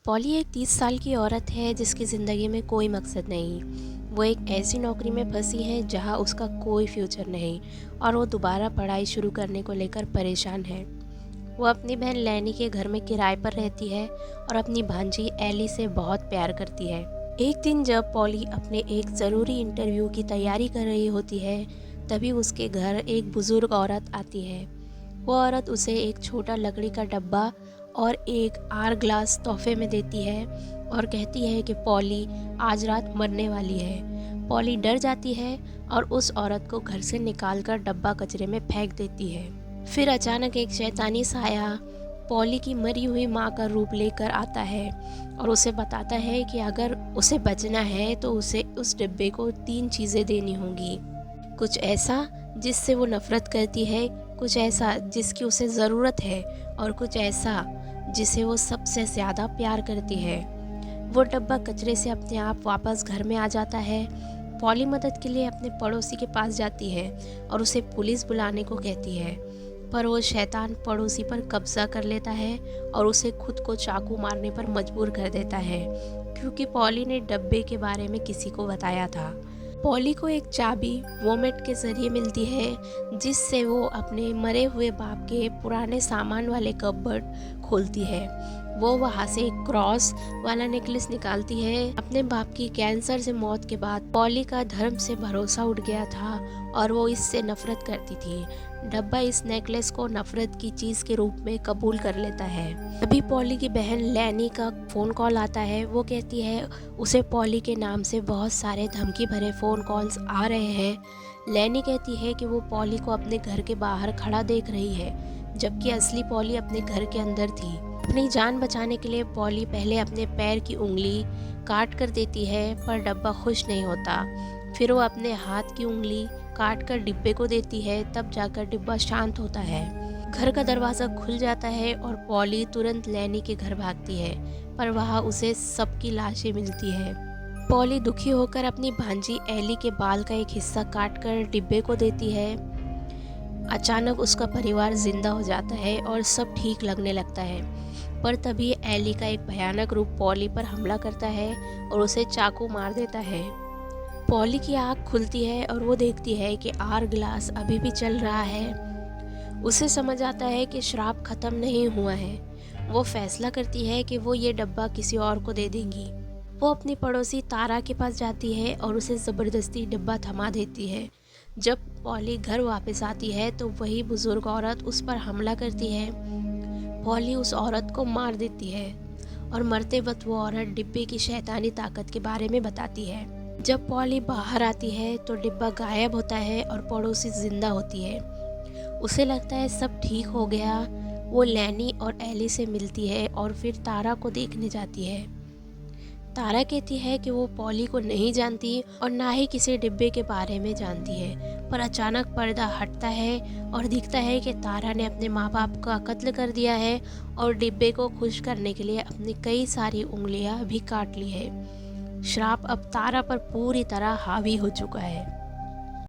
Poly एक 30 साल की औरत है जिसकी ज़िंदगी में कोई मकसद नहीं। वो एक ऐसी नौकरी में फंसी है जहां उसका कोई फ्यूचर नहीं और वो दोबारा पढ़ाई शुरू करने को लेकर परेशान है। वो अपनी बहन लैनी के घर में किराए पर रहती है और अपनी भांजी एली से बहुत प्यार करती है। एक दिन जब पॉली अपने एक ज़रूरी इंटरव्यू की तैयारी कर रही होती है, तभी उसके घर एक बुज़ुर्ग औरत आती है। वो औरत उसे एक छोटा लकड़ी का डब्बा और एक आर ग्लास तोहफे में देती है और कहती है कि पॉली आज रात मरने वाली है। पॉली डर जाती है और उस औरत को घर से निकालकर डब्बा कचरे में फेंक देती है। फिर अचानक एक शैतानी साया पॉली की मरी हुई माँ का रूप लेकर आता है और उसे बताता है कि अगर उसे बचना है तो उसे उस डिब्बे को 3 चीज़ें देनी होंगी। कुछ ऐसा जिससे वो नफ़रत करती है, कुछ ऐसा जिसकी उसे ज़रूरत है और कुछ ऐसा जिसे वो सबसे ज़्यादा प्यार करती है। वो डब्बा कचरे से अपने आप वापस घर में आ जाता है। पॉली मदद के लिए अपने पड़ोसी के पास जाती है और उसे पुलिस बुलाने को कहती है, पर वो शैतान पड़ोसी पर कब्जा कर लेता है और उसे खुद को चाकू मारने पर मजबूर कर देता है, क्योंकि पॉली ने डब्बे के बारे में किसी को बताया था। पॉली को एक चाबी वोमेट के ज़रिए मिलती है जिससे वो अपने मरे हुए बाप के पुराने सामान वाले कपबोर्ड खोलती है। वो वहाँ से एक क्रॉस वाला नेकलेस निकालती है। अपने बाप की कैंसर से मौत के बाद पॉली का धर्म से भरोसा उठ गया था और वो इससे नफरत करती थी। डब्बा इस नेकलेस को नफरत की चीज़ के रूप में कबूल कर लेता है। अभी पॉली की बहन लैनी का फ़ोन कॉल आता है। वो कहती है उसे पॉली के नाम से बहुत सारे धमकी भरे फ़ोन कॉल्स आ रहे हैं। लैनी कहती है कि वो पॉली को अपने घर के बाहर खड़ा देख रही है, जबकि असली पॉली अपने घर के अंदर थी। अपनी जान बचाने के लिए पॉली पहले अपने पैर की उंगली काट कर देती है, पर डब्बा खुश नहीं होता। फिर वो अपने हाथ की उंगली काट कर डिब्बे को देती है, तब जाकर डिब्बा शांत होता है। घर का दरवाज़ा खुल जाता है और पॉली तुरंत लैनी के घर भागती है, पर वहाँ उसे सबकी लाशें मिलती है। पॉली दुखी होकर अपनी भांजी एली के बाल का एक हिस्सा काट कर डिब्बे को देती है। अचानक उसका परिवार जिंदा हो जाता है और सब ठीक लगने लगता है, पर तभी एली का एक भयानक रूप पॉली पर हमला करता है और उसे चाकू मार देता है। पॉली की आँख खुलती है और वो देखती है कि आर ग्लास अभी भी चल रहा है। उसे समझ आता है कि श्राप खत्म नहीं हुआ है। वो फैसला करती है कि वो ये डब्बा किसी और को दे देंगी। वो अपनी पड़ोसी तारा के पास जाती है और उसे ज़बरदस्ती डिब्बा थमा देती है। जब पॉली घर वापस आती है तो वही बुजुर्ग औरत उस पर हमला करती है। पॉली उस औरत को मार देती है और मरते वक्त वो औरत डिब्बे की शैतानी ताकत के बारे में बताती है। जब पॉली बाहर आती है तो डिब्बा गायब होता है और पड़ोसी जिंदा होती है। उसे लगता है सब ठीक हो गया। वो लैनी और एली से मिलती है और फिर तारा को देखने जाती है। तारा कहती है कि वो पॉली को नहीं जानती और ना ही किसी डिब्बे के बारे में जानती है, पर अचानक पर्दा हटता है और दिखता है कि तारा ने अपने माँ बाप का कत्ल कर दिया है और डिब्बे को खुश करने के लिए अपनी कई सारी उंगलियां भी काट ली है। श्राप अब तारा पर पूरी तरह हावी हो चुका है।